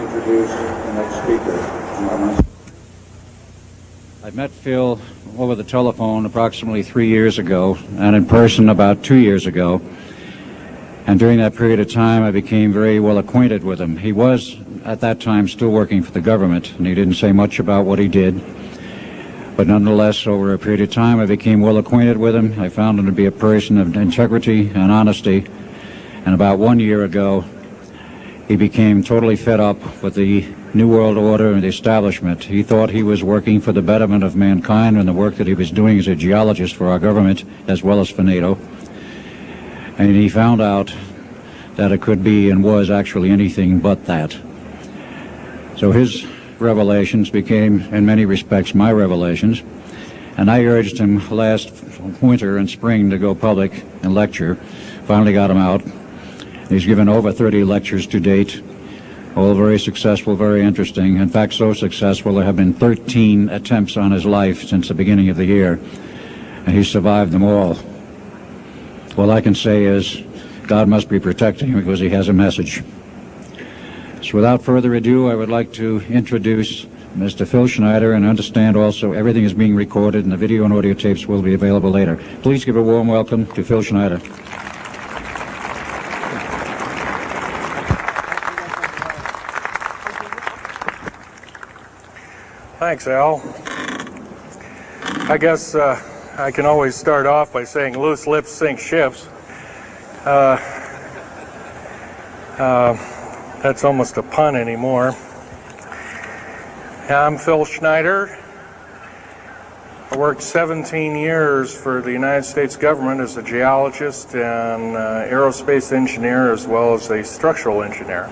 introduce the next speaker. I met Phil over the telephone approximately 3 years ago, and in person about 2 years ago. And during that period of time, I became very well acquainted with him. He was, at that time, still working for the government, and he didn't say much about what he did. But nonetheless, over a period of time, I became well acquainted with him. I found him to be a person of integrity and honesty. And about 1 year ago, he became totally fed up with the New World Order and the establishment. He thought he was working for the betterment of mankind and the work that he was doing as a geologist for our government as well as for NATO. And he found out that it could be and was actually anything but that. So his revelations became, in many respects, my revelations. And I urged him last winter and spring to go public and lecture. Finally got him out. He's given over 30 lectures to date, all very successful, very interesting. In fact, so successful there have been 13 attempts on his life since the beginning of the year, and he's survived them all. All I can say is God must be protecting him because he has a message. So without further ado, I would like to introduce Mr. Phil Schneider, and understand also everything is being recorded and the video and audio tapes will be available later. Please give a warm welcome to Phil Schneider. Thanks, Al. I guess I can always start off by saying loose lips sink ships. That's almost a pun anymore. I'm Phil Schneider. I worked 17 years for the United States government as a geologist and aerospace engineer as well as a structural engineer.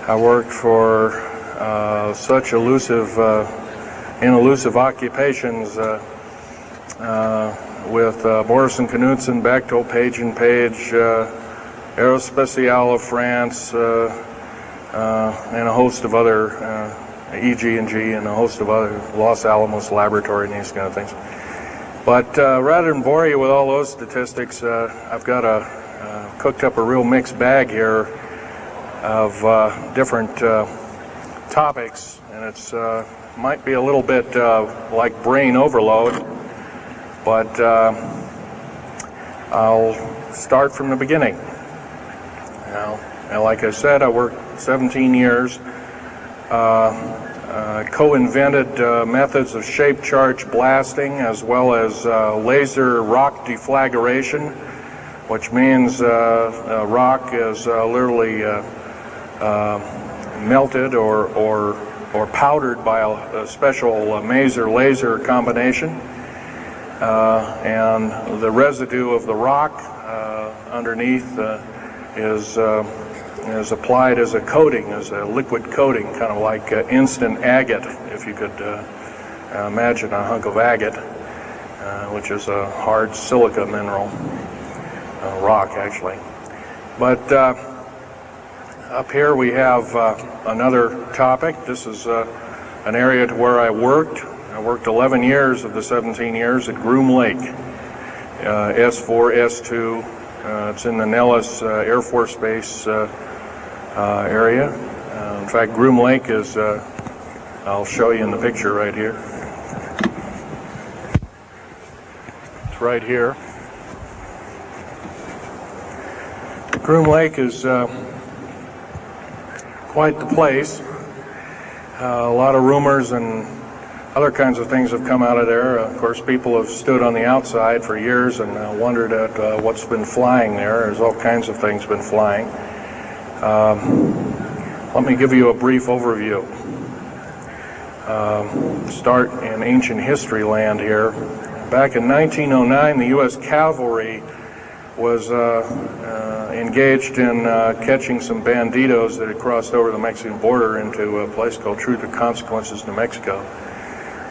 I worked for such elusive occupations with Morrison Knudsen, Bechtel, Page & Page, Aerospatiale of France, and a host of other, EG&G and a host of other, Los Alamos Laboratory and these kind of things. But rather than bore you with all those statistics, I've got cooked up a real mixed bag here of different topics, and it's might be a little bit like brain overload, but I'll start from the beginning. Now, like I said, I worked 17 years, co-invented methods of shape charge blasting as well as laser rock deflagration, which means rock is literally melted or powdered by a special laser combination, and the residue of the rock underneath is applied as a coating, as a liquid coating, kind of like instant agate, if you could imagine a hunk of agate, which is a hard silica mineral, rock actually. But up here we have another topic. This is an area to where I worked. I worked 11 years of the 17 years at Groom Lake, S4, S2. It's in the Nellis Air Force Base area. In fact, Groom Lake is, I'll show you in the picture right here. It's right here. Groom Lake is quite the place. A lot of rumors and other kinds of things have come out of there. Of course, people have stood on the outside for years and wondered at what's been flying there. There's all kinds of things been flying. Let me give you a brief overview. Start in ancient history land here. Back in 1909, the U.S. cavalry was engaged in catching some banditos that had crossed over the Mexican border into a place called Truth or Consequences, New Mexico.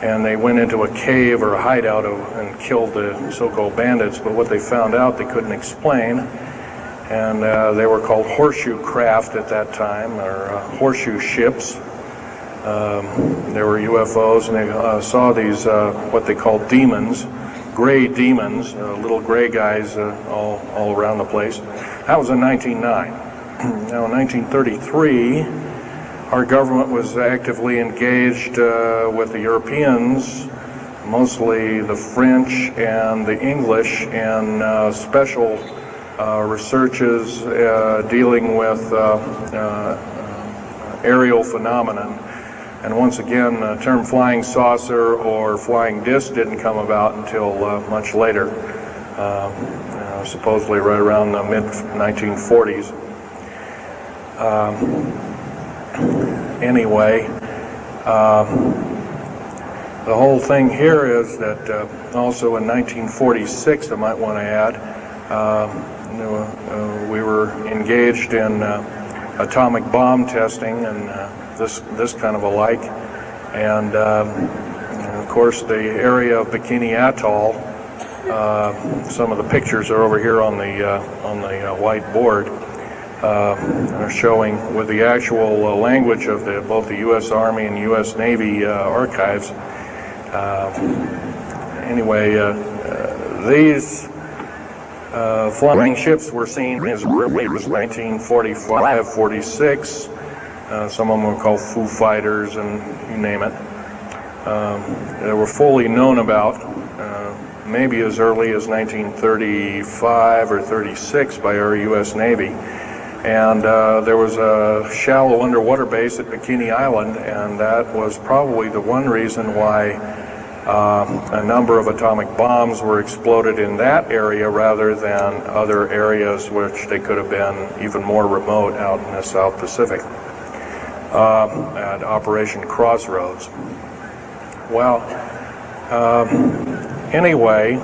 And they went into a cave or a hideout and killed the so-called bandits, but what they found out they couldn't explain, and they were called horseshoe craft at that time, or horseshoe ships. There were UFOs, and they saw these, what they called demons, gray demons, little gray guys all around the place. That was in 1909. Now in 1933, Our government was actively engaged with the Europeans, mostly the French and the English, in special researches dealing with aerial phenomenon. And once again, the term flying saucer or flying disc didn't come about until much later, supposedly right around the mid-1940s. Anyway, the whole thing here is that also in 1946, I might want to add, we were engaged in atomic bomb testing and this kind of a like, and of course the area of Bikini Atoll. Some of the pictures are over here on the white board. Are showing with the actual language of both the U.S. Army and U.S. Navy archives. Anyway, these flying ships were seen as early as 1945, 46. Some of them were called Foo Fighters, and you name it. They were fully known about maybe as early as 1935 or 36 by our U.S. Navy. And there was a shallow underwater base at Bikini Island, and that was probably the one reason why a number of atomic bombs were exploded in that area rather than other areas which they could have been even more remote out in the South Pacific at Operation Crossroads. Well, anyway,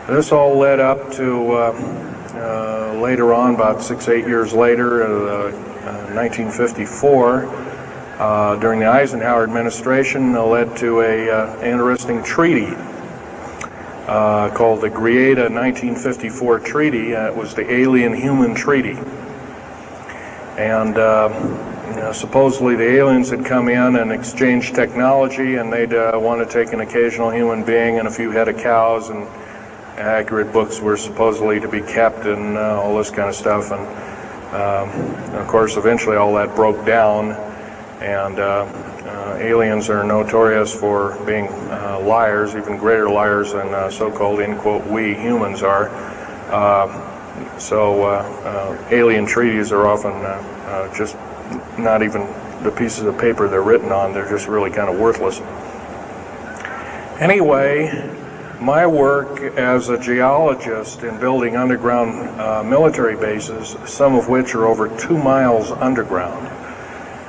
this all led up to later on, about 6-8 years later, 1954, during the Eisenhower administration, led to an interesting treaty called the Greada 1954 Treaty. It was the Alien-Human Treaty. And supposedly the aliens had come in and exchanged technology, and they'd want to take an occasional human being and a few head of cows, and accurate books were supposedly to be kept, and all this kind of stuff. And of course, eventually all that broke down, and aliens are notorious for being liars, even greater liars than so-called, in quote, we humans are. So alien treaties are often just not even the pieces of paper they're written on, they're just really kind of worthless. Anyway, my work as a geologist in building underground military bases, some of which are over 2 miles underground.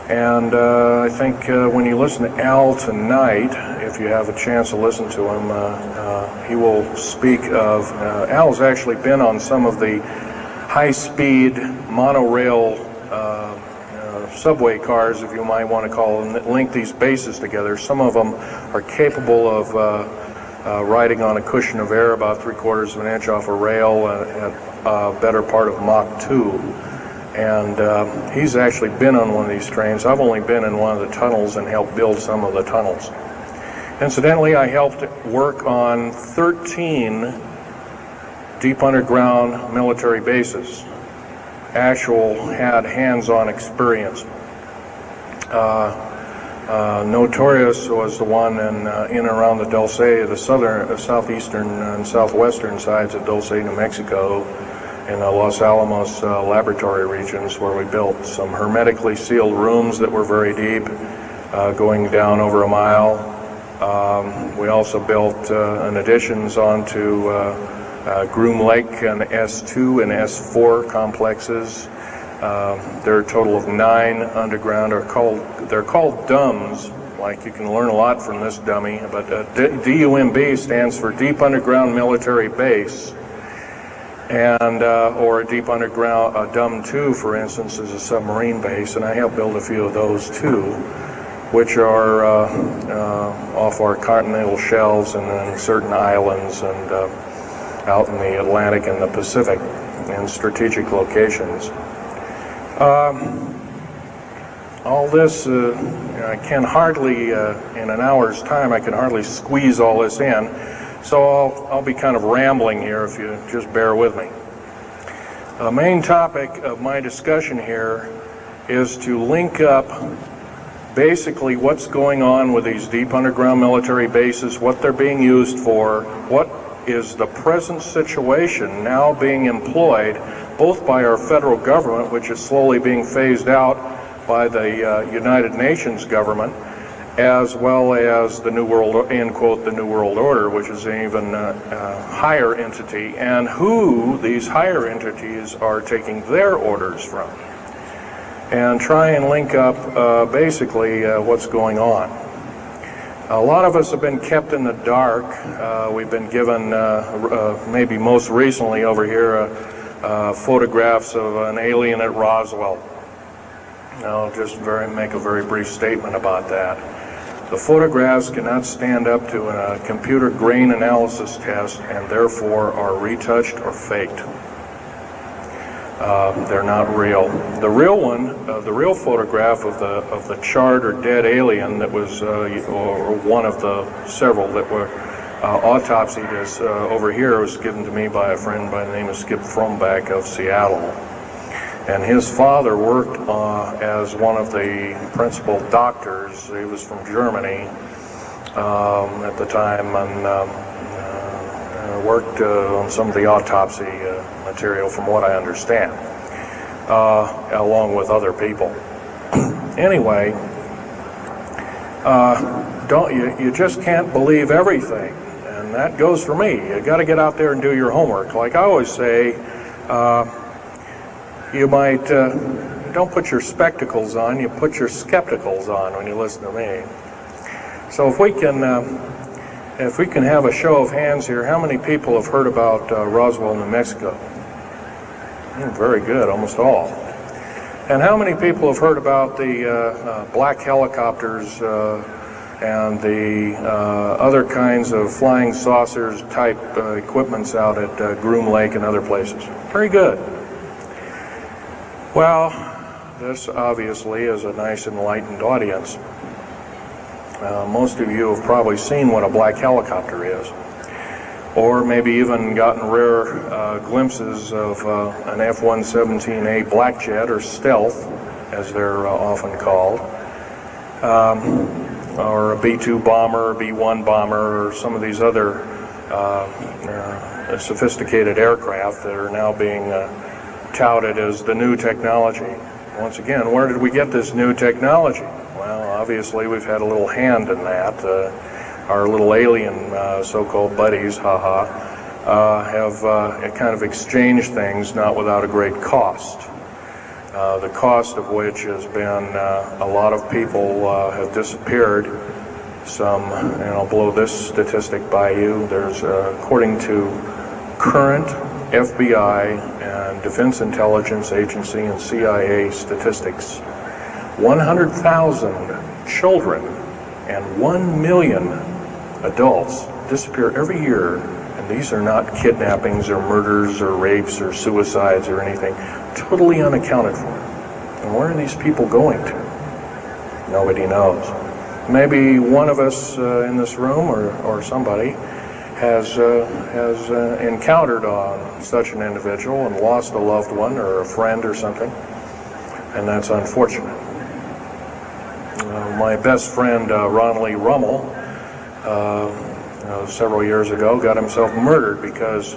And I think when you listen to Al tonight, if you have a chance to listen to him, he will speak of, Al's actually been on some of the high-speed monorail subway cars, if you might want to call them, that link these bases together. Some of them are capable of riding on a cushion of air about 3/4 of an inch off a rail at a better part of Mach 2. And he's actually been on one of these trains. I've only been in one of the tunnels and helped build some of the tunnels. Incidentally, I helped work on 13 deep underground military bases. Had hands-on experience. Notorious was the one in and around the Dulce, the southeastern and southwestern sides of Dulce, New Mexico, in the Los Alamos laboratory regions, where we built some hermetically sealed rooms that were very deep, going down over a mile. We also built additions onto Groom Lake and S2 and S4 complexes. There are a total of 9 underground. They're called DUMBs. Like, you can learn a lot from this dummy, but DUMB stands for Deep Underground Military Base, and or a deep underground DUM2, for instance, is a submarine base, and I helped build a few of those too, which are off our continental shelves and then certain islands and out in the Atlantic and the Pacific in strategic locations. All this, I can hardly, in an hour's time, I can hardly squeeze all this in, so I'll be kind of rambling here if you just bear with me. The main topic of my discussion here is to link up basically what's going on with these deep underground military bases, what they're being used for, what is the present situation now being employed both by our federal government, which is slowly being phased out by the United Nations government, as well as the New World, end quote, the New World Order, which is an even higher entity, and who these higher entities are taking their orders from, and try and link up basically what's going on. A lot of us have been kept in the dark. We've been given, maybe most recently over here, photographs of an alien at Roswell. I'll just make a very brief statement about that. The photographs cannot stand up to a computer grain analysis test and therefore are retouched or faked. They're not real. The real one, the real photograph of the charred or dead alien that was, or one of the several that were autopsied, is over here, was given to me by a friend by the name of Skip Fromback of Seattle. And his father worked as one of the principal doctors. He was from Germany at the time, and worked on some of the autopsy material, from what I understand, along with other people. Anyway, you just can't believe everything, and that goes for me. You got to get out there and do your homework. Like I always say, you might don't put your spectacles on, you put your skepticals on when you listen to me. So if we can have a show of hands here, how many people have heard about Roswell, New Mexico? Very good, almost all. And how many people have heard about the black helicopters and the other kinds of flying saucers type equipments out at Groom Lake and other places? Very good. Well, this obviously is a nice enlightened audience. Most of you have probably seen what a black helicopter is, or maybe even gotten rare glimpses of an F-117A black jet, or stealth as they're often called, or a B-2 bomber, B-1 bomber, or some of these other sophisticated aircraft that are now being touted as the new technology. Once again, where did we get this new technology? Well, obviously we've had a little hand in that. Our little alien so-called buddies, have kind of exchanged things, not without a great cost. The cost of which has been a lot of people have disappeared. Some, and I'll blow this statistic by you. There's, according to current FBI and Defense Intelligence Agency and CIA statistics, 100,000 children and 1 million adults disappear every year, and these are not kidnappings or murders or rapes or suicides or anything, totally unaccounted for. And where are these people going to? Nobody knows. Maybe one of us in this room or somebody has encountered on such an individual and lost a loved one or a friend or something, and that's unfortunate. My best friend, Ron Lee Rummel, several years ago, got himself murdered because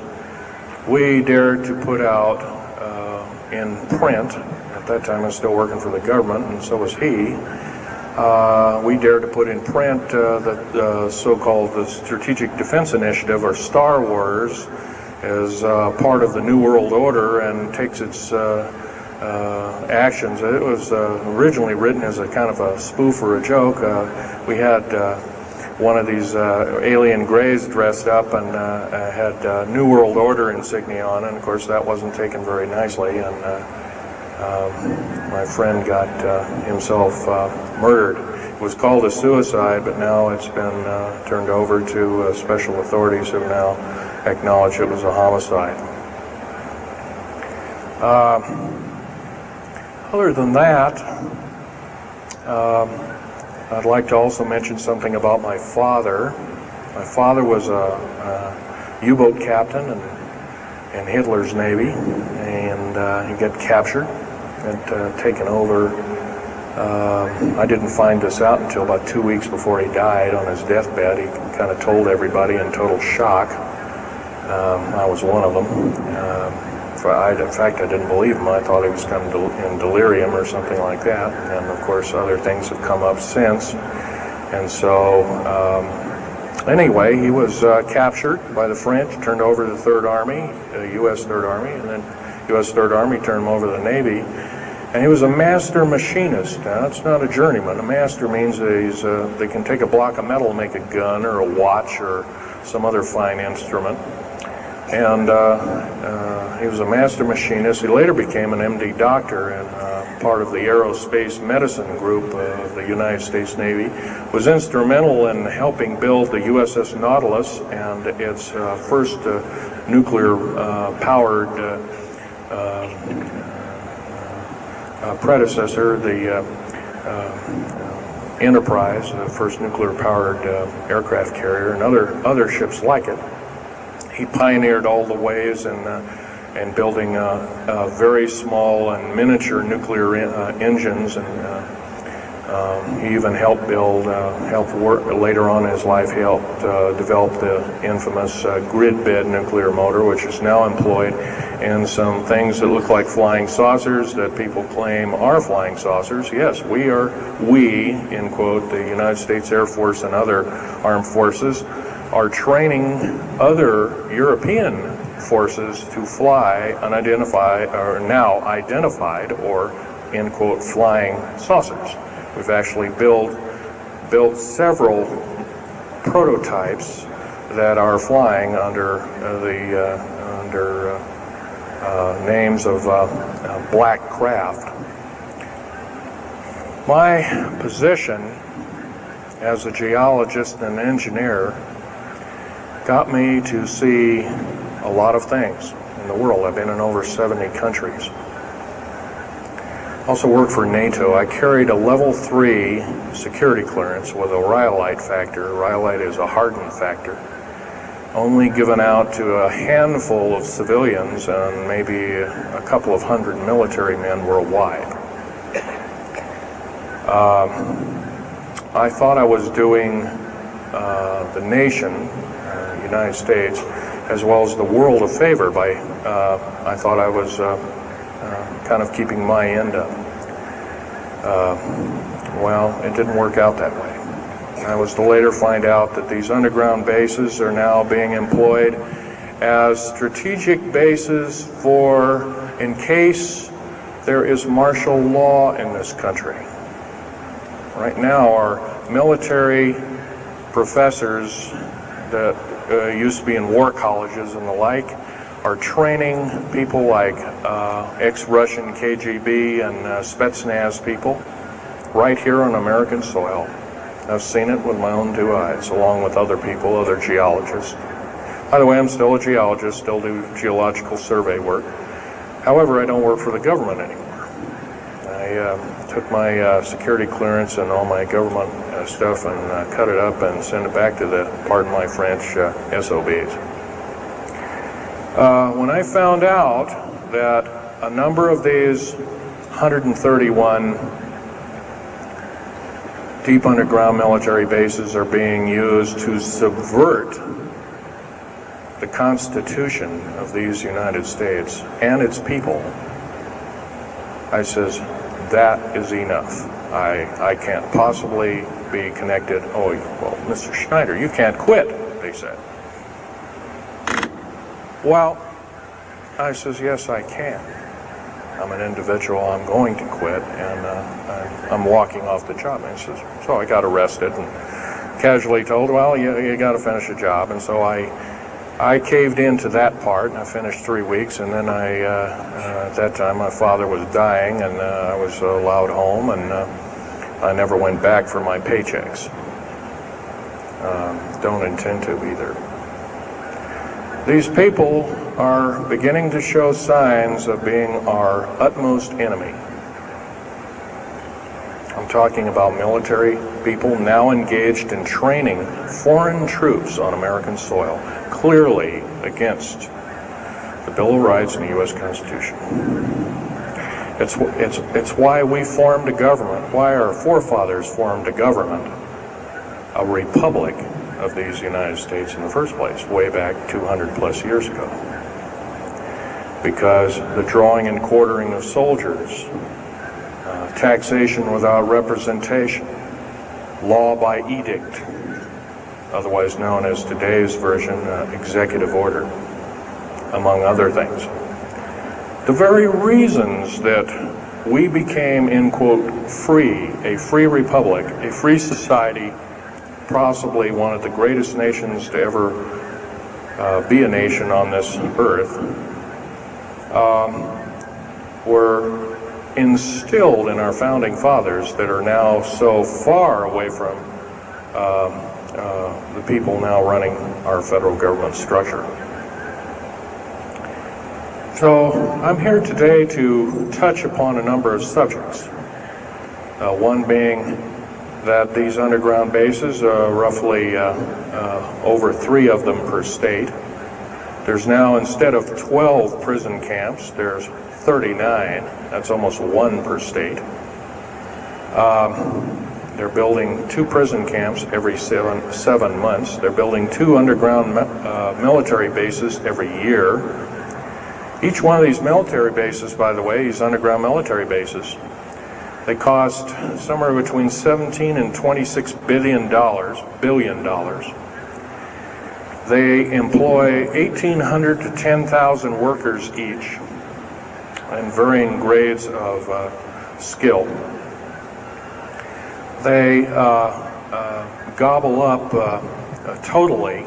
we dared to put out in print, at that time I was still working for the government, and so was he, we dared to put in print the so-called the Strategic Defense Initiative, or Star Wars, as part of the New World Order, and takes its actions. It was originally written as a kind of a spoof or a joke. We had one of these alien greys dressed up and had New World Order insignia on, and of course that wasn't taken very nicely, and my friend got himself murdered. It was called a suicide, but now it's been turned over to special authorities who now acknowledge it was a homicide. Other than that, I'd like to also mention something about my father. My father was a U-boat captain in Hitler's Navy, and he got captured had taken over. I didn't find this out until about 2 weeks before he died on his deathbed. He kind of told everybody in total shock. I was one of them. In fact, I didn't believe him. I thought he was kind of in delirium or something like that. And of course, other things have come up since. And so, anyway, he was captured by the French, turned over to the Third Army, the U.S. Third Army, and then U.S. Third Army turned him over to the Navy. And he was a master machinist. Now, that's not a journeyman. A master means that they can take a block of metal and make a gun or a watch or some other fine instrument. And he was a master machinist. He later became an MD doctor and part of the aerospace medicine group of the United States Navy. Was instrumental in helping build the USS Nautilus and its first nuclear-powered predecessor, the Enterprise, the first nuclear-powered aircraft carrier, and other ships like it. He pioneered all the ways in building very small and miniature nuclear engines, and he even helped later on in his life, he helped develop the infamous grid bed nuclear motor, which is now employed in some things that look like flying saucers that people claim are flying saucers. Yes, we, in quote, the United States Air Force and other armed forces, are training other European forces to fly unidentified, or now identified, or, in quote, flying saucers. We've actually built several prototypes that are flying under names of black craft. My position as a geologist and engineer got me to see a lot of things in the world. I've been in over 70 countries. Also worked for NATO. I carried a level 3 security clearance with a rhyolite factor. Rhyolite is a hardened factor, only given out to a handful of civilians and maybe a couple of hundred military men worldwide. I thought I was doing the nation, United States, as well as the world a favor by, I thought I was kind of keeping my end up. Well, it didn't work out that way. I was to later find out that these underground bases are now being employed as strategic bases for, in case there is martial law in this country. Right now, our military professors that used to be in war colleges and the like are training people like ex-Russian KGB and Spetsnaz people right here on American soil. I've seen it with my own 2 eyes, along with other people, other geologists. By the way, I'm still a geologist, still do geological survey work. However, I don't work for the government anymore. I took my security clearance and all my government stuff and cut it up and sent it back to the, pardon my French, SOBs. When I found out that a number of these 131 deep underground military bases are being used to subvert the Constitution of these United States and its people, I says, that is enough. I can't possibly be connected. Oh, well, Mr. Schneider, you can't quit, they said. Well, I says, yes, I can. I'm an individual, I'm going to quit, and I'm walking off the job. And he says, so I got arrested and casually told, well, you got to finish a job. And so I caved into that part, and I finished 3 weeks, and then at that time my father was dying, and I was allowed home, and I never went back for my paychecks. Don't intend to either. These people are beginning to show signs of being our utmost enemy. I'm talking about military people now engaged in training foreign troops on American soil, clearly against the Bill of Rights and the U.S. Constitution. It's why we formed a government, why our forefathers formed a government, a republic of these United States in the first place, way back 200 plus years ago. Because the drawing and quartering of soldiers, taxation without representation, law by edict, otherwise known as today's version, executive order, among other things. The very reasons that we became, in quote, free, a free republic, a free society, possibly one of the greatest nations to ever be a nation on this earth, were instilled in our founding fathers that are now so far away from the people now running our federal government structure. So I'm here today to touch upon a number of subjects. One being that these underground bases, roughly over 3 of them per state. There's now, instead of 12 prison camps, there's 39. That's almost 1 per state. They're building 2 prison camps every 7 months. They're building 2 underground military bases every year. Each one of these military bases, by the way, these underground military bases, they cost somewhere between 17 and 26 billion dollars. They employ 1,800 to 10,000 workers each, in varying grades of skill. They gobble up totally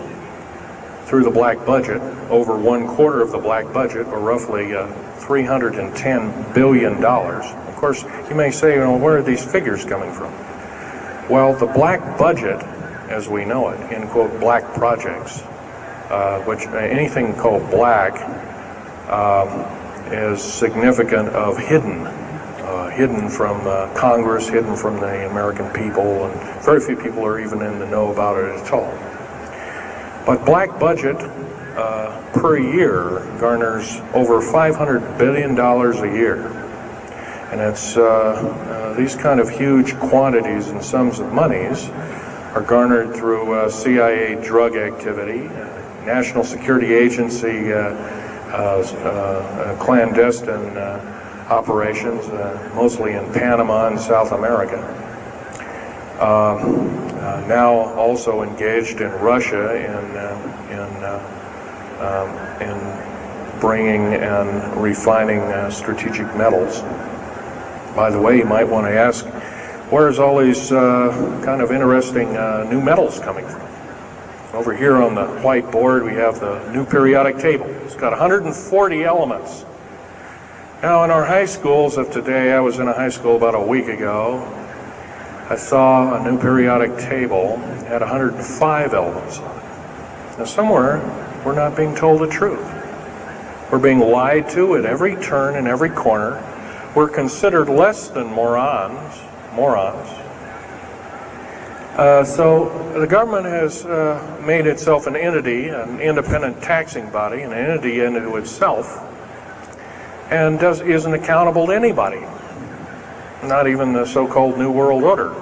through the black budget, over 1/4 of the black budget, or roughly $310 billion. Of course, you may say, where are these figures coming from? Well, the black budget, as we know it, in quote, black projects, which anything called black is significant of hidden from Congress, hidden from the American people, and very few people are even in the know about it at all. But black budget per year garners over $500 billion a year. And it's these kind of huge quantities and sums of monies are garnered through CIA drug activity, National Security Agency clandestine operations, mostly in Panama and South America. Now also engaged in Russia in bringing and refining strategic metals. By the way, you might want to ask, where's all these kind of interesting new metals coming from? Over here on the whiteboard we have the new periodic table. It's got 140 elements. Now in our high schools of today, I was in a high school about a week ago, I saw a new periodic table, it had 105 elements on it. Now somewhere, we're not being told the truth. We're being lied to at every turn and every corner. We're considered less than morons. So the government has made itself an entity, an independent taxing body, an entity into itself, and isn't accountable to anybody. Not even the so-called New World Order.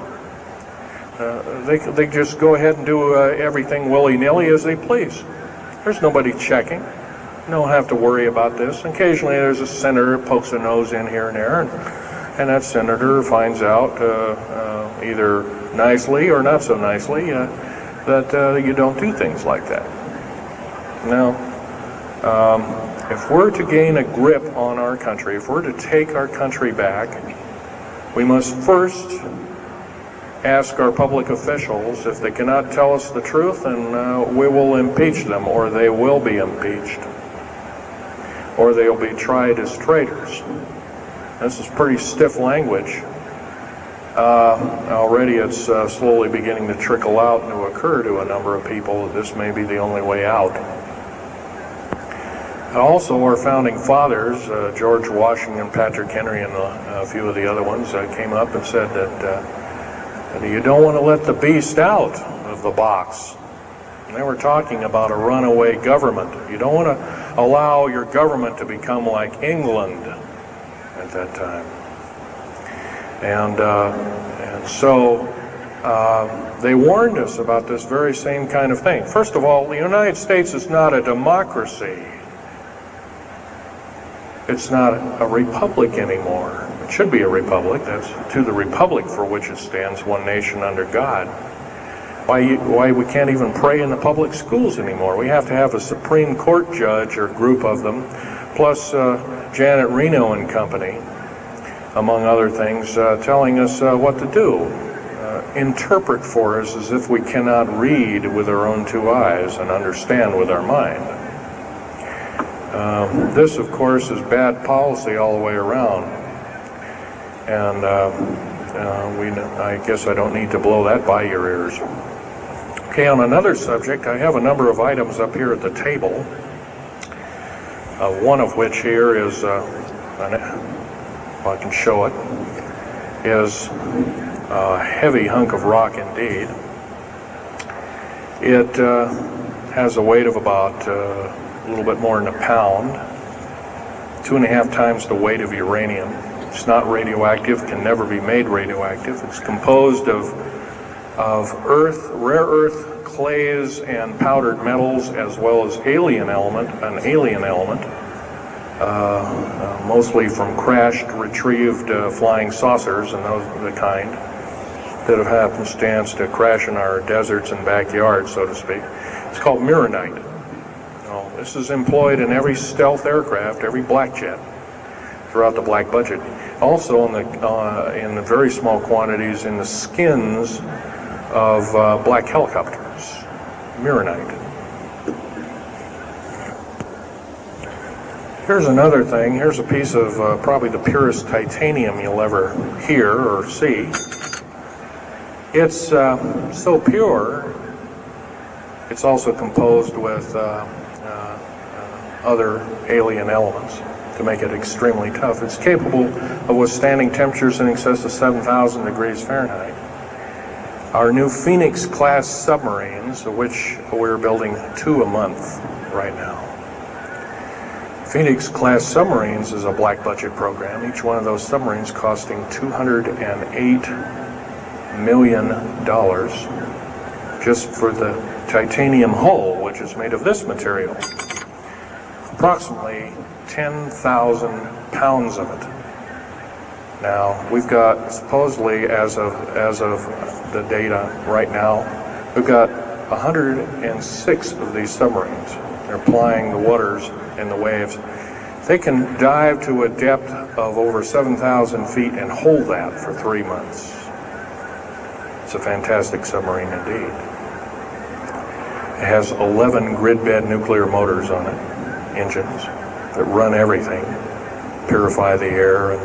They just go ahead and do everything willy-nilly as they please. There's nobody checking. You don't have to worry about this. Occasionally there's a senator who pokes a nose in here and there, and that senator finds out either nicely or not so nicely that you don't do things like that. Now, if we're to gain a grip on our country, if we're to take our country back, we must first ask our public officials if they cannot tell us the truth, and we will impeach them, or they will be impeached, or they'll be tried as traitors. This is pretty stiff language. Already it's slowly beginning to trickle out and to occur to a number of people that this may be the only way out. Also, our founding fathers, George Washington, Patrick Henry, and a few of the other ones, came up and said that you don't want to let the beast out of the box. And they were talking about a runaway government. You don't want to allow your government to become like England and at that time. And so they warned us about this very same kind of thing. First of all, the United States is not a democracy. It's not a republic anymore. It should be a republic. That's to the republic for which it stands, one nation under God. Why we can't even pray in the public schools anymore. We have to have a Supreme Court judge or group of them, plus Janet Reno and company, among other things, telling us what to do. Interpret for us as if we cannot read with our own two eyes and understand with our mind. This, of course, is bad policy all the way around. And I guess I don't need to blow that by your ears. Okay, on another subject, I have a number of items up here at the table. One of which here is, if I can show it, is a heavy hunk of rock indeed. It has a weight of about a little bit more than a pound, 2.5 times the weight of uranium. It's not radioactive, can never be made radioactive. It's composed of earth, rare earth, clays, and powdered metals, as well as an alien element, mostly from crashed, retrieved flying saucers and those of the kind that have happenstance to crash in our deserts and backyards, so to speak. It's called mironite. This is employed in every stealth aircraft, every black jet, throughout the black budget. Also in the very small quantities in the skins of black helicopters. Mironite. Here's another thing. Here's a piece of probably the purest titanium you'll ever hear or see. It's so pure, it's also composed with other alien elements to make it extremely tough. It's capable of withstanding temperatures in excess of 7,000 degrees Fahrenheit. Our new Phoenix-class submarines, of which we're building 2 a month right now. Phoenix-class submarines is a black budget program. Each one of those submarines costing $208 million just for the titanium hull, which is made of this material. Approximately 10,000 pounds of it. Now, we've got, supposedly, as of the data right now, we've got 106 of these submarines. They're plying the waters and the waves. They can dive to a depth of over 7,000 feet and hold that for 3 months. It's a fantastic submarine indeed. It has 11 grid-bed nuclear motors on it, engines, that run everything, purify the air. And,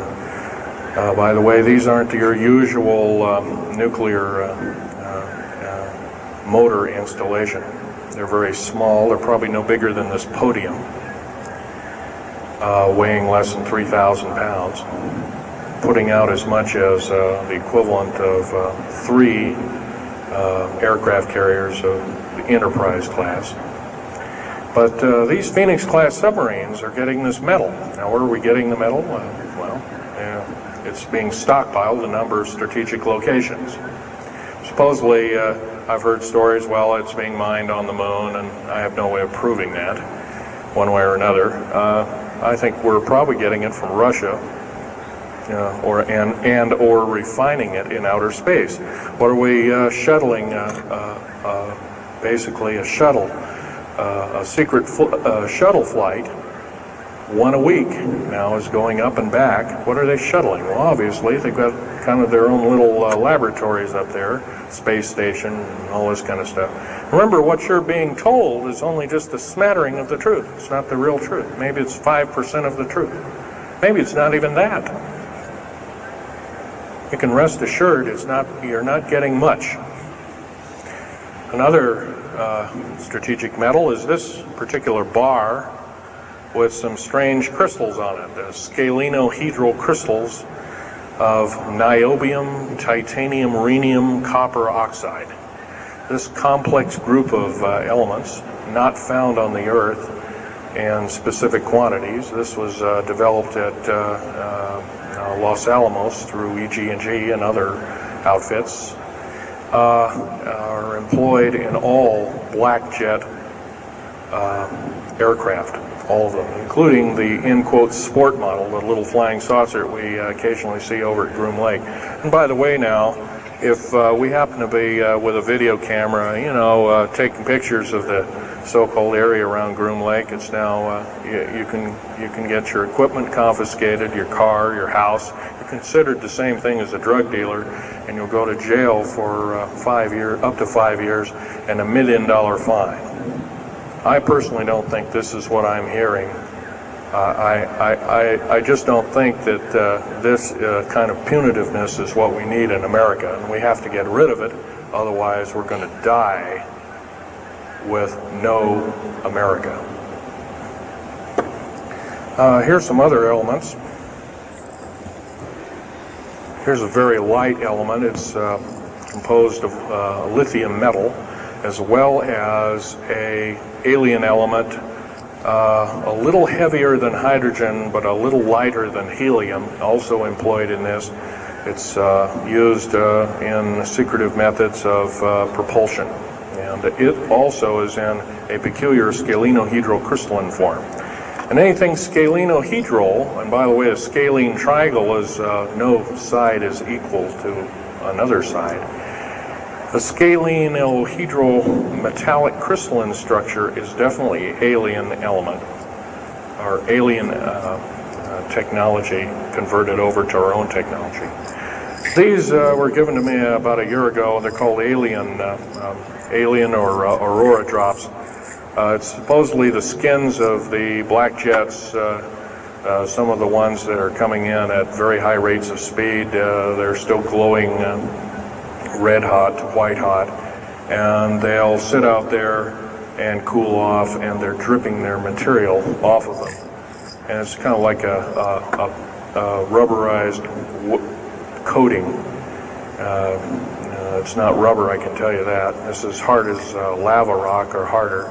by the way, these aren't your usual nuclear motor installation. They're very small. They're probably no bigger than this podium, weighing less than 3,000 pounds, putting out as much as the equivalent of 3 aircraft carriers of the Enterprise class. But these Phoenix-class submarines are getting this metal. Now, where are we getting the metal? It's being stockpiled in a number of strategic locations. Supposedly, I've heard stories, well, it's being mined on the moon, and I have no way of proving that, one way or another. I think we're probably getting it from Russia, or refining it in outer space. What are we shuttling? Basically, a shuttle, a secret shuttle flight. 1 a week now is going up and back. What are they shuttling? Well, obviously, they've got kind of their own little laboratories up there, space station, and all this kind of stuff. Remember, what you're being told is only just a smattering of the truth. It's not the real truth. Maybe it's 5% of the truth. Maybe it's not even that. You can rest assured you're not getting much. Another strategic metal is this particular bar with some strange crystals on it, the scalenohedral crystals of niobium, titanium, rhenium, copper oxide. This complex group of elements, not found on the Earth in specific quantities. This was developed at Los Alamos through EG&G and other outfits, are employed in all black jet aircraft, all of them, including the in-quote sport model, the little flying saucer we occasionally see over at Groom Lake. And by the way now, if we happen to be with a video camera, you know, taking pictures of the so-called area around Groom Lake, it's now, you can get your equipment confiscated, your car, your house. You're considered the same thing as a drug dealer, and you'll go to jail for up to 5 years and $1 million fine. I personally don't think this is what I'm hearing. I just don't think that this kind of punitiveness is what we need in America, and we have to get rid of it, otherwise we're going to die with no America. Here's some other elements. Here's a very light element. It's composed of lithium metal, as well as an alien element, a little heavier than hydrogen, but a little lighter than helium, also employed in this. It's used in secretive methods of propulsion. And it also is in a peculiar scalenohedral crystalline form. And anything scalenohedral, and by the way, a scalene triangle is no side is equal to another side. The scalenohedral metallic crystalline structure is definitely alien element, or alien technology converted over to our own technology. These were given to me about a year ago. They're called alien or aurora drops. It's supposedly the skins of the black jets, some of the ones that are coming in at very high rates of speed. They're still glowing red hot to white hot, and they'll sit out there and cool off, and they're dripping their material off of them. And it's kind of like a rubberized coating. It's not rubber, I can tell you that. This is hard as lava rock, or harder,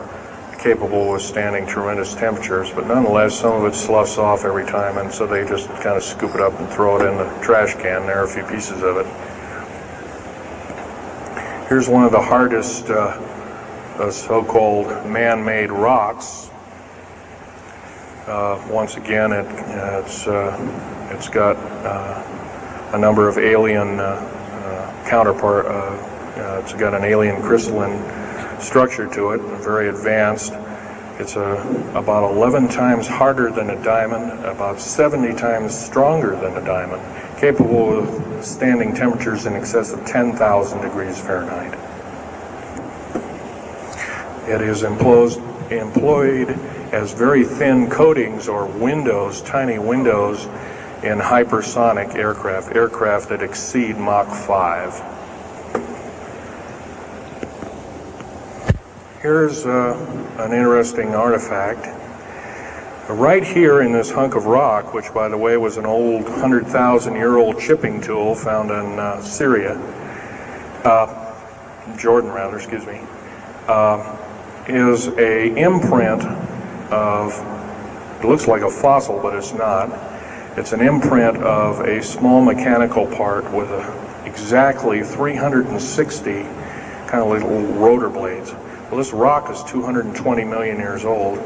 capable of withstanding tremendous temperatures, but nonetheless some of it sloughs off every time, and so they just kind of scoop it up and throw it in the trash can. There are a few pieces of it. Here's one of the hardest so-called man-made rocks. Once again, it's got a number of alien counterpart. It's got an alien crystalline structure to it, very advanced. It's about 11 times harder than a diamond, about 70 times stronger than a diamond, capable of standing temperatures in excess of 10,000 degrees Fahrenheit. It is employed as very thin coatings or windows, tiny windows, in hypersonic aircraft that exceed Mach 5. Here's an interesting artifact. Right here in this hunk of rock, which by the way was an old 100,000-year-old chipping tool found in Syria, Jordan rather, excuse me, is a imprint of, it looks like a fossil, but it's not. It's an imprint of a small mechanical part with exactly 360 kind of little rotor blades. Well, this rock is 220 million years old.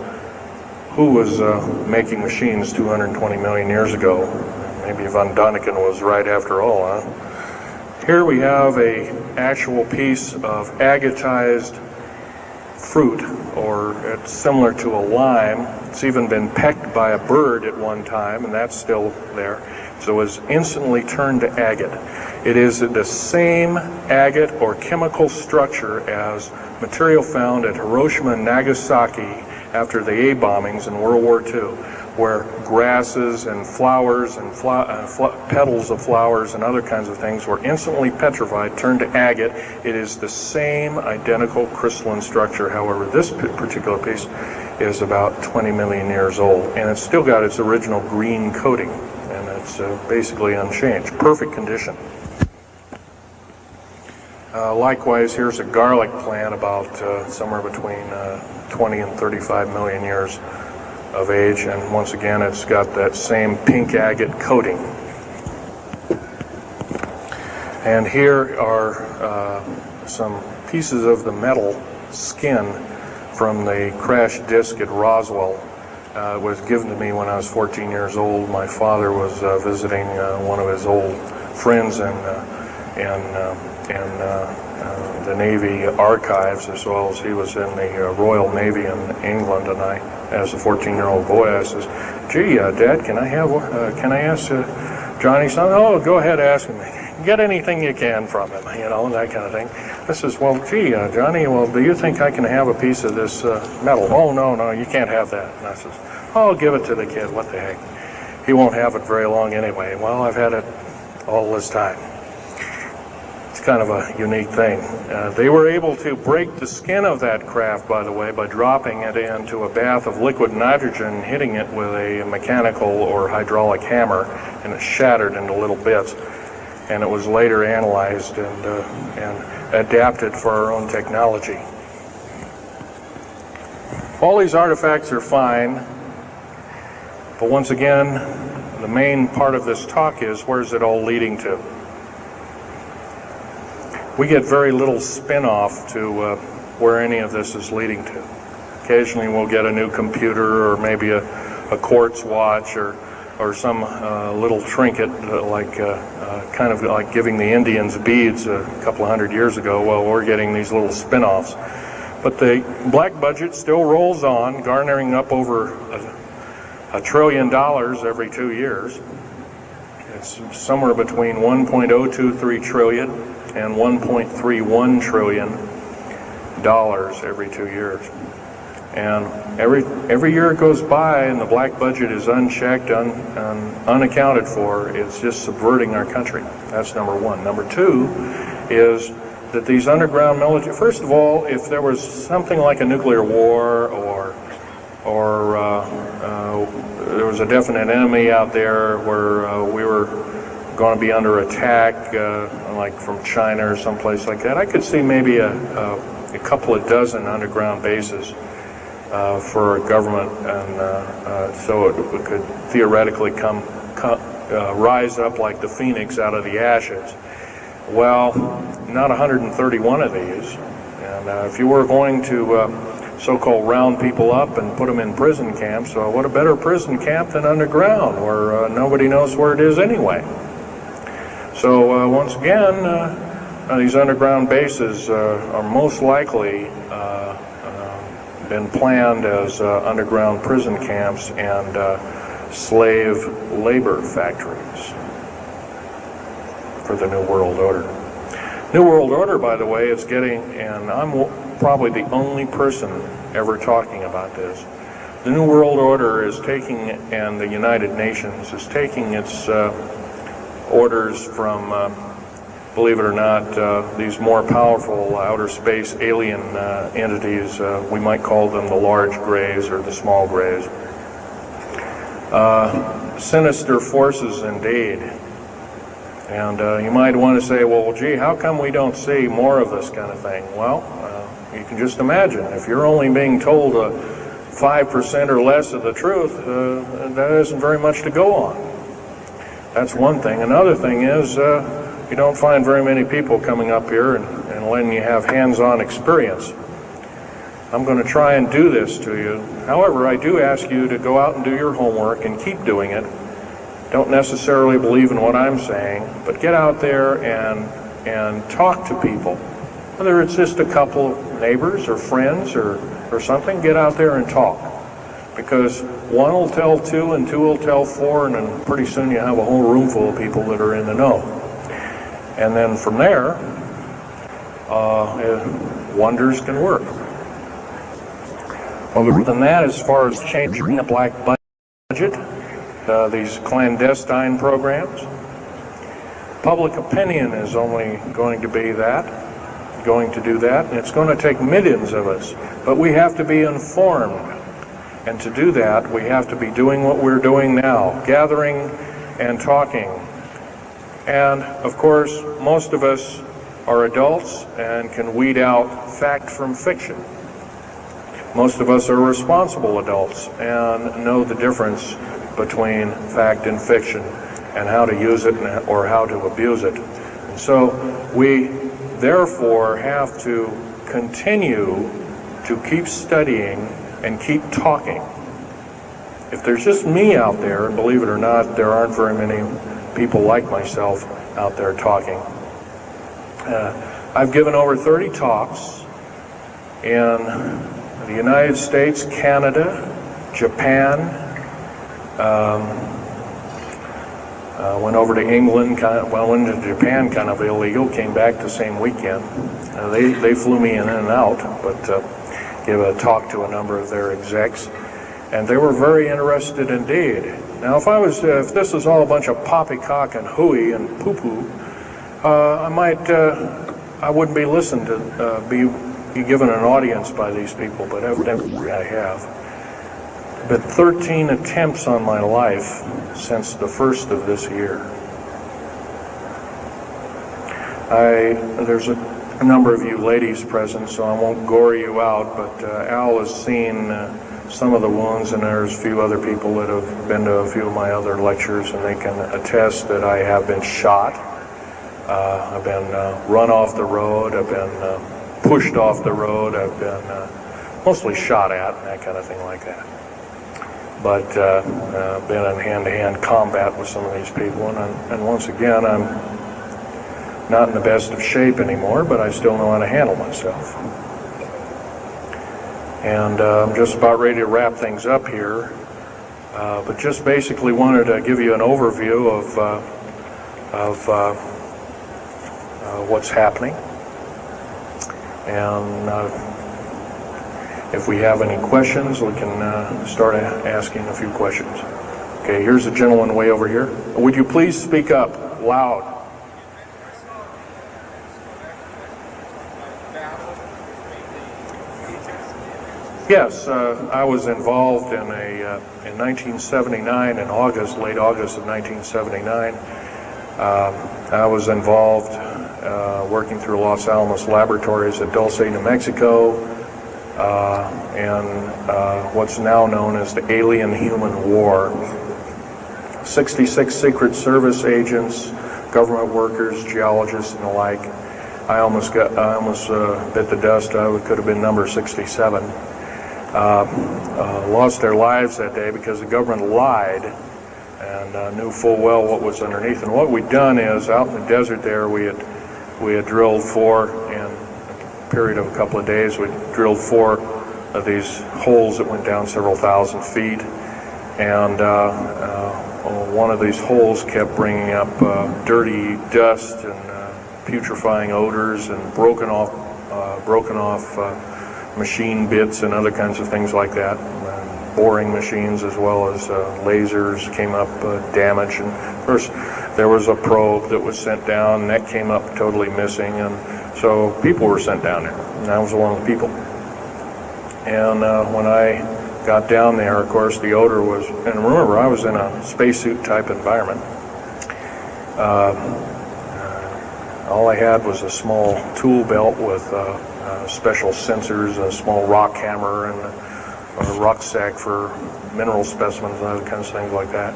Who was making machines 220 million years ago? Maybe von Däniken was right after all, huh? Here we have an actual piece of agatized fruit, or it's similar to a lime. It's even been pecked by a bird at one time, and that's still there. So it was instantly turned to agate. It is the same agate or chemical structure as material found at Hiroshima and Nagasaki after the A bombings in World War II, where grasses and flowers and petals of flowers and other kinds of things were instantly petrified, turned to agate. It is the same identical crystalline structure. However, this particular piece is about 20 million years old, and it's still got its original green coating, and it's basically unchanged. Perfect condition. Likewise, here's a garlic plant about somewhere between 20 and 35 million years of age, and once again it's got that same pink agate coating. And here are some pieces of the metal skin from the crash disk at Roswell. It was given to me when I was 14 years old. My father was visiting one of his old friends in the Navy archives, as well as he was in the Royal Navy in England. And I, as a 14-year-old boy, I says, "Gee, Dad, can I ask Johnny something?" "Oh, go ahead, ask him. Get anything you can from him," you know, that kind of thing. I says, "Well, gee, Johnny, well, do you think I can have a piece of this metal?" "Oh, no, you can't have that." And I says, "Oh, give it to the kid. What the heck? He won't have it very long anyway." Well, I've had it all this time. It's kind of a unique thing. They were able to break the skin of that craft, by the way, by dropping it into a bath of liquid nitrogen, hitting it with a mechanical or hydraulic hammer, and it shattered into little bits. And it was later analyzed and adapted for our own technology. All these artifacts are fine, but once again, the main part of this talk is, where's it all leading to? We get very little spin-off to where any of this is leading to. Occasionally we'll get a new computer, or maybe a quartz watch, or some little trinket kind of like giving the Indians beads a couple of hundred years ago. Well, we're getting these little spin-offs. But the black budget still rolls on, garnering up over $1 trillion every 2 years. It's somewhere between 1.023 trillion and 1.31 trillion dollars every 2 years. And every year it goes by and the black budget is unchecked, unaccounted for, it's just subverting our country. That's number one. Number two is that these underground military, first of all, if there was something like a nuclear war or there was a definite enemy out there where we were going to be under attack, like from China or someplace like that, I could see maybe a couple of dozen underground bases for a government, and so it could theoretically rise up like the phoenix out of the ashes. Well, not 131 of these, and if you were going to so-called round people up and put them in prison camps, what a better prison camp than underground, where nobody knows where it is anyway. So once again, these underground bases are most likely been planned as underground prison camps and slave labor factories for the New World Order. New World Order, by the way, is getting, and I'm probably the only person ever talking about this, the New World Order is taking, and the United Nations is taking its orders from, believe it or not, these more powerful outer space alien entities. We might call them the large grays or the small grays. Sinister forces indeed. And you might want to say, well, gee, how come we don't see more of this kind of thing? Well, you can just imagine. If you're only being told 5% or less of the truth, that isn't very much to go on. That's one thing. Another thing is you don't find very many people coming up here and letting you have hands-on experience. I'm going to try and do this to you. However, I do ask you to go out and do your homework and keep doing it. Don't necessarily believe in what I'm saying, but get out there and talk to people. Whether it's just a couple of neighbors or friends or something, get out there and talk. Because one will tell two and two will tell four, and then pretty soon you have a whole room full of people that are in the know. And then from there, wonders can work. Other than that, as far as changing the black budget, these clandestine programs, public opinion is only going to be that, going to do that, and it's going to take millions of us. But we have to be informed. And to do that, we have to be doing what we're doing now, gathering and talking. And, of course, most of us are adults and can weed out fact from fiction. Most of us are responsible adults and know the difference between fact and fiction and how to use it or how to abuse it. And So we therefore have to continue to keep studying and keep talking. If there's just me out there, and believe it or not, there aren't very many people like myself out there talking. I've given over 30 talks in the United States, Canada, Japan, went over to England, went into Japan kind of illegal, came back the same weekend. They flew me in and out, but gave a talk to a number of their execs, and they were very interested indeed. Now, if this was all a bunch of poppycock and hooey and poo-poo, I wouldn't be listened to, be given an audience by these people, but evidently I have. But 13 attempts on my life since the first of this year. There's a number of you ladies present, so I won't gore you out, but Al has seen some of the wounds, and there's a few other people that have been to a few of my other lectures, and they can attest that I have been shot. I've been run off the road, I've been pushed off the road, I've been mostly shot at, and that kind of thing like that. But been in hand-to-hand combat with some of these people, and once again, I'm not in the best of shape anymore, but I still know how to handle myself. And I'm just about ready to wrap things up here, but just basically wanted to give you an overview of what's happening. And if we have any questions, we can start asking a few questions. Okay, here's a gentleman way over here. Would you please speak up loud? Yes, I was involved in in 1979, in August, late August of 1979. I was involved working through Los Alamos Laboratories at Dulce, New Mexico, and what's now known as the Alien-Human War. 66 Secret Service agents, government workers, geologists, and the like. I almost bit the dust. I could have been number 67. Lost their lives that day because the government lied and knew full well what was underneath. And what we'd done is, out in the desert there, we had drilled in a period of a couple of days, we drilled 4 of these holes that went down several thousand feet, and one of these holes kept bringing up dirty dust and putrefying odors and broken off machine bits and other kinds of things like that. Boring machines as well as lasers came up damaged. And of course, there was a probe that was sent down, and that came up totally missing. And so people were sent down there, and I was one of the people. And when I got down there, of course, the odor was, and remember, I was in a spacesuit type environment. All I had was a small tool belt with special sensors, a small rock hammer, and a rucksack for mineral specimens and other kinds of things like that.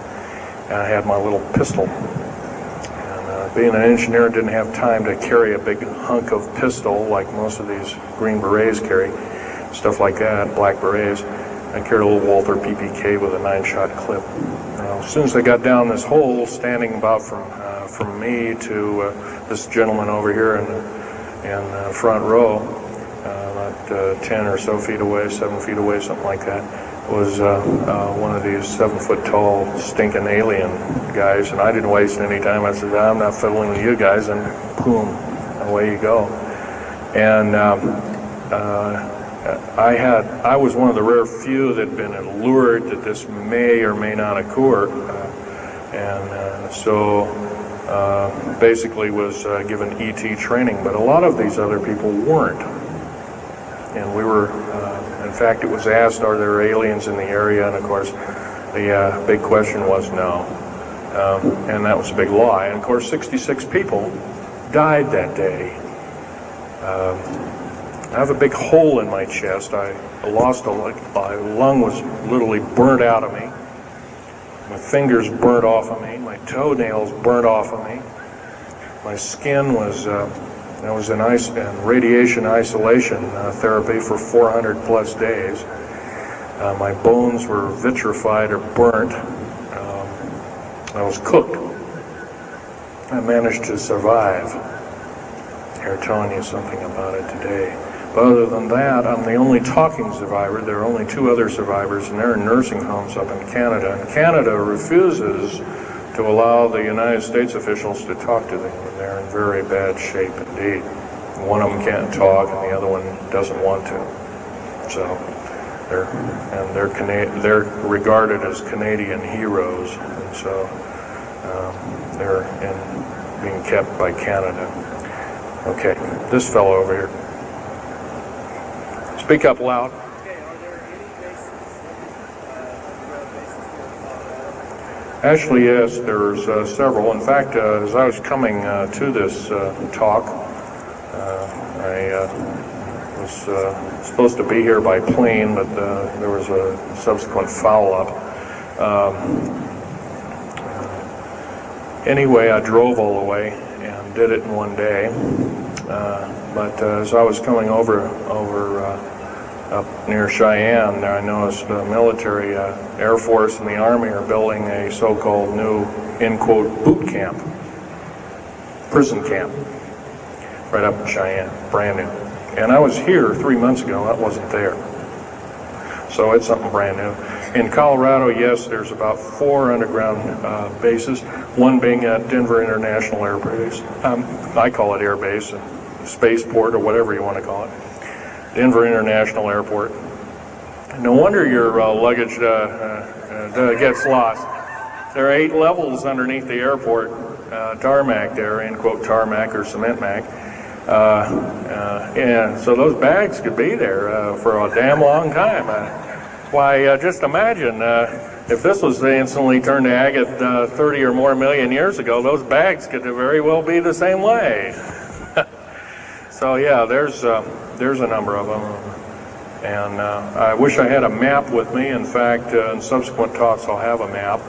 And I had my little pistol. And being an engineer, didn't have time to carry a big hunk of pistol like most of these Green Berets carry, stuff like that, black berets. I carried a little Walther PPK with a 9-shot clip. As soon as I got down this hole, standing about from me to this gentleman over here in the front row, about 10 or so feet away, 7 feet away, something like that, was one of these 7-foot-tall stinking alien guys, and I didn't waste any time. I said, I'm not fiddling with you guys, and boom, away you go. And I was one of the rare few that had been allured that this may or may not occur, and so basically was given ET training, but a lot of these other people weren't. And we were, in fact, it was asked, are there aliens in the area? And of course, the big question was no. And that was a big lie. And of course, 66 people died that day. I have a big hole in my chest. I lost my lung was literally burnt out of me. My fingers burnt off of me. My toenails burnt off of me. My skin was I was in radiation isolation therapy for 400 plus days. My bones were vitrified or burnt. I was cooked. I managed to survive. They're telling you something about it today. But other than that, I'm the only talking survivor. There are only 2 other survivors, and they're in nursing homes up in Canada. And Canada refuses to allow the United States officials to talk to them. And they're in very bad shape indeed. One of them can't talk, and the other one doesn't want to. So they're regarded as Canadian heroes, and so they're being kept by Canada. Okay, this fellow over here. Speak up loud. Actually, yes, there's several. In fact, as I was coming to this talk, I was supposed to be here by plane, but there was a subsequent foul-up. Anyway, I drove all the way and did it in one day. But as I was coming over up near Cheyenne, I noticed the military, Air Force and the Army are building a so-called new, in quote, boot camp, prison camp, right up in Cheyenne, brand new. And I was here 3 months ago, that wasn't there. So it's something brand new. In Colorado, yes, there's about 4 underground bases, one being at Denver International Air Base. I call it Air Base, Spaceport, or whatever you want to call it. Denver International Airport. No wonder your luggage gets lost. There are 8 levels underneath the airport, tarmac there, end quote, tarmac or cement mac. And so those bags could be there for a damn long time. Why, just imagine if this was instantly turned to agate 30 or more million years ago, those bags could very well be the same way. So yeah, there's a number of them, and I wish I had a map with me. In fact, in subsequent talks, I'll have a map,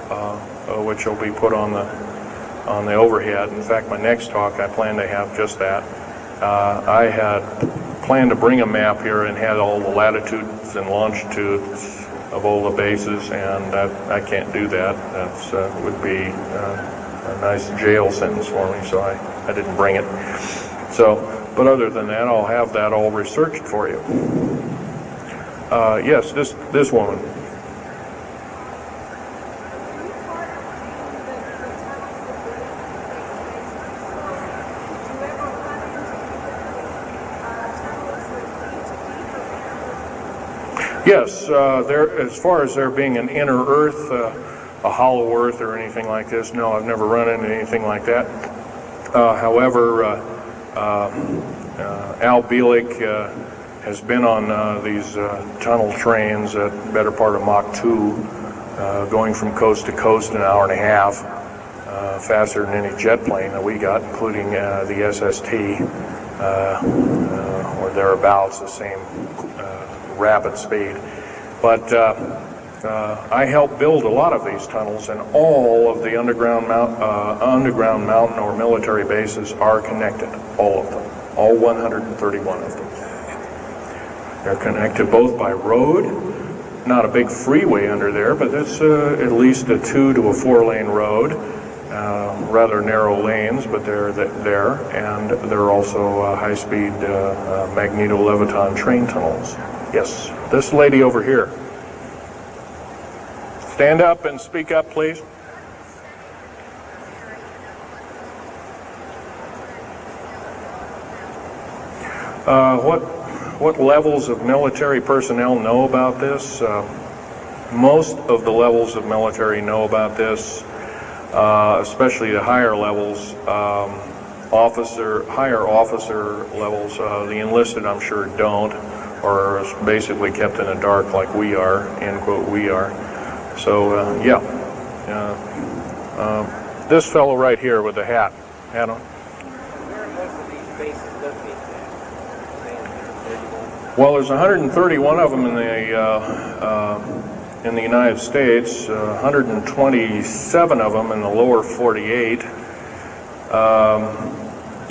which will be put on the overhead. In fact, my next talk, I plan to have just that. I had planned to bring a map here and had all the latitudes and longitudes of all the bases, and I can't do that. That would be a nice jail sentence for me, so I didn't bring it. So. But other than that, I'll have that all researched for you. Yes, this woman. Yes, as far as there being an inner Earth, a hollow Earth or anything like this, no, I've never run into anything like that. However, Al Bielek has been on these tunnel trains at the better part of Mach 2, going from coast to coast in an hour and a half, faster than any jet plane that we got, including the SST, or thereabouts, the same rapid speed. But I helped build a lot of these tunnels, and all of the underground mountain or military bases are connected, all of them, all 131 of them. They're connected both by road, not a big freeway under there, but it's at least a 2 to a 4 lane road, rather narrow lanes, but they're there, and they're also high-speed magneto-leviton train tunnels. Yes, this lady over here. Stand up and speak up, please. What levels of military personnel know about this? Most of the levels of military know about this, especially the higher levels, higher officer levels. The enlisted, I'm sure, don't, or are basically kept in the dark like we are, end quote, we are. So, yeah. This fellow right here with the hat on. Where are most of these bases located at? Well, there's 131 of them in the United States, 127 of them in the lower 48.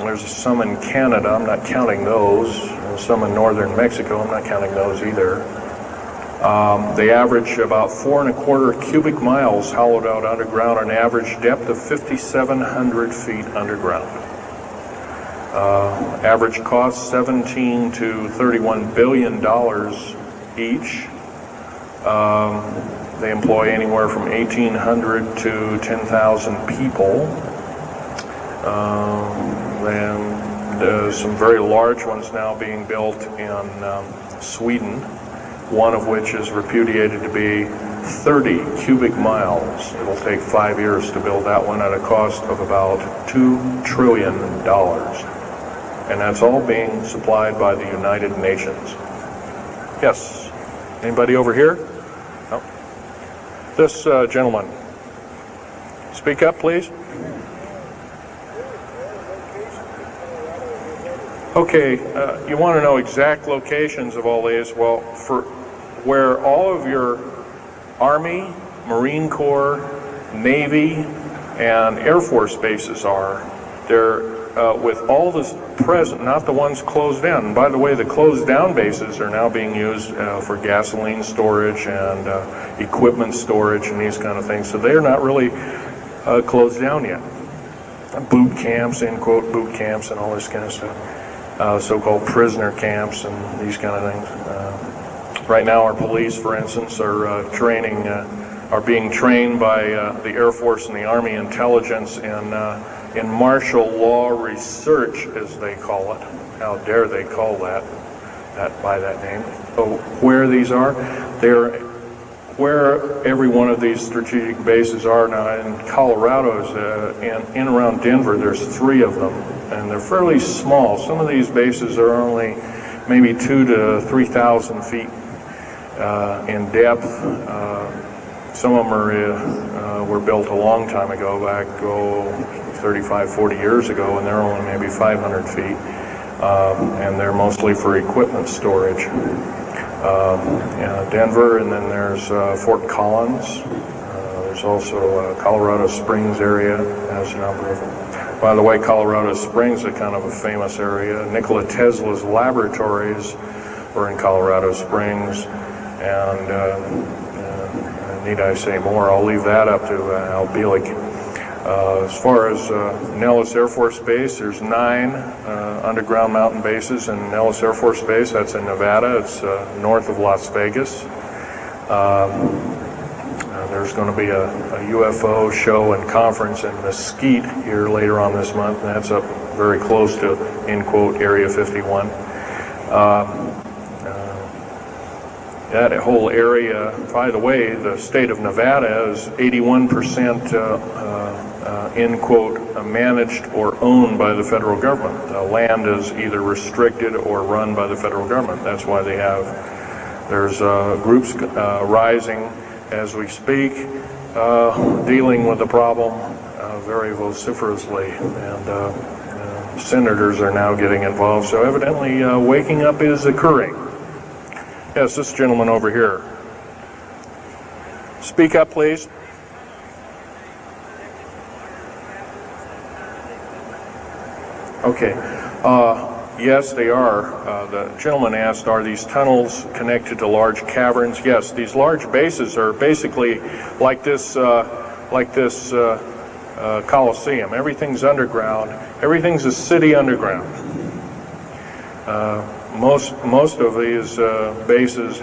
There's some in Canada, I'm not counting those. And some in northern Mexico, I'm not counting those either. They average about 4¼ cubic miles hollowed out underground, an average depth of 5,700 feet underground. Average cost $17 to $31 billion each. They employ anywhere from 1,800 to 10,000 people. And some very large ones now being built in Sweden, one of which is repudiated to be 30 cubic miles. It'll take 5 years to build that one at a cost of about $2 trillion. And that's all being supplied by the United Nations. Yes? Anybody over here? No? This gentleman. Speak up, please. Okay, you want to know exact locations of all these? Well, for where all of your Army, Marine Corps, Navy, and Air Force bases are, they're with all this present, not the ones closed down. And by the way, the closed down bases are now being used for gasoline storage and equipment storage and these kind of things. So they're not really closed down yet. Boot camps, end quote, boot camps and all this kind of stuff. So-called prisoner camps and these kind of things. Right now our police, for instance, are are being trained by the Air Force and the Army intelligence in martial law research, as they call it. How dare they call that by that name. So where these are, they're where every one of these strategic bases are now. In Colorado, in around Denver, there's 3 of them, and they're fairly small. Some of these bases are only maybe 2,000 to 3,000 feet in depth. Some of them were built a long time ago, back 35, 40 years ago, and they're only maybe 500 feet, and they're mostly for equipment storage. Denver, and then there's Fort Collins. There's also Colorado Springs area has a number of them. By the way, Colorado Springs is kind of a famous area. Nikola Tesla's laboratories were in Colorado Springs, and need I say more? I'll leave that up to Al Bielek. As far as Nellis Air Force Base, there's 9 underground mountain bases in Nellis Air Force Base. That's in Nevada. It's north of Las Vegas. There's going to be a UFO show and conference in Mesquite here later on this month, and that's up very close to, end quote, Area 51. That whole area, by the way, the state of Nevada is 81% end quote, managed or owned by the federal government. The land is either restricted or run by the federal government. That's why there's groups rising as we speak, dealing with the problem very vociferously, and senators are now getting involved. So evidently waking up is occurring. Yes, this gentleman over here. Speak up, please. Okay. Yes, they are. The gentleman asked, are these tunnels connected to large caverns? Yes, these large bases are basically like this Coliseum. Everything's underground. Everything's a city underground. Most of these bases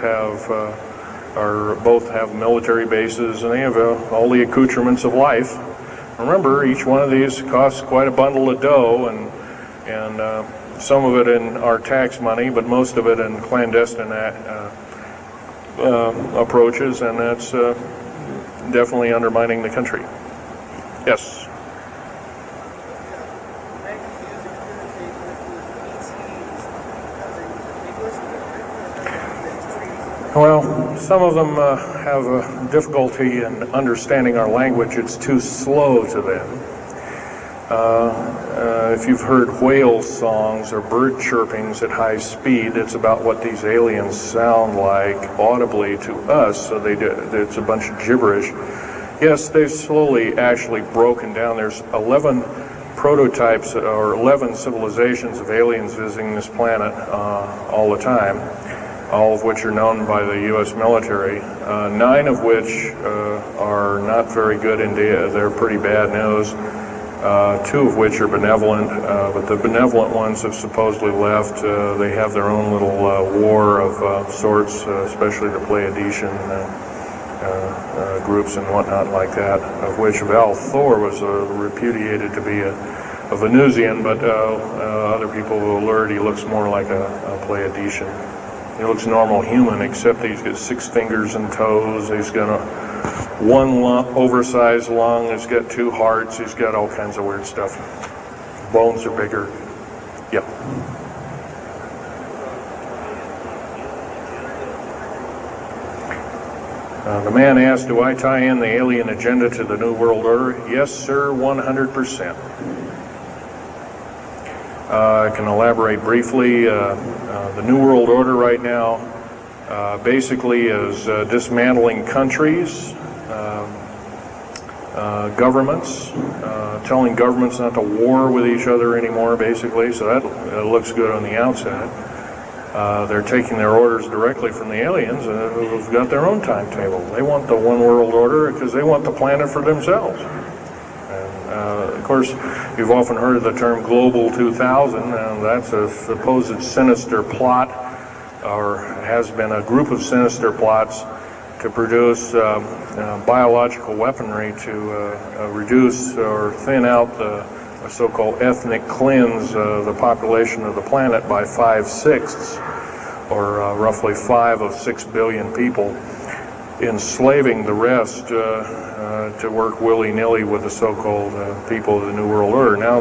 both have military bases, and they have all the accoutrements of life. Remember, each one of these costs quite a bundle of dough, and some of it in our tax money, but most of it in clandestine approaches, and that's definitely undermining the country. Yes. Well, some of them have a difficulty in understanding our language. It's too slow to them. If you've heard whale songs or bird chirpings at high speed, it's about what these aliens sound like audibly to us, so it's a bunch of gibberish. Yes, they've slowly actually broken down. There's 11 prototypes or 11 civilizations of aliens visiting this planet all the time, all of which are known by the U.S. military, 9 of which are not very good indeed. They're pretty bad news. 2 of which are benevolent, but the benevolent ones have supposedly left. They have their own little war of sorts, especially the Pleiadian groups and whatnot like that, of which Val Thor was repudiated to be a Venusian, but other people will alert he looks more like a Pleiadian. He looks normal human, except he's got 6 fingers and toes. He's got one oversized lung. He's got 2 hearts. He's got all kinds of weird stuff. Bones are bigger. Yep. The man asked, do I tie in the alien agenda to the New World Order? Yes, sir, 100%. I can elaborate briefly. The New World Order right now basically is dismantling countries, governments, telling governments not to war with each other anymore, basically, so that looks good on the outside. They're taking their orders directly from the aliens who've got their own timetable. They want the one world order because they want the planet for themselves. And, of course, you've often heard of the term Global 2000, and that's a supposed sinister plot, or has been a group of sinister plots to produce biological weaponry to reduce or thin out the so-called ethnic cleanse the population of the planet by 5/6, or roughly 5 of 6 billion people, enslaving the rest to work willy-nilly with the so-called people of the New World Order. Now,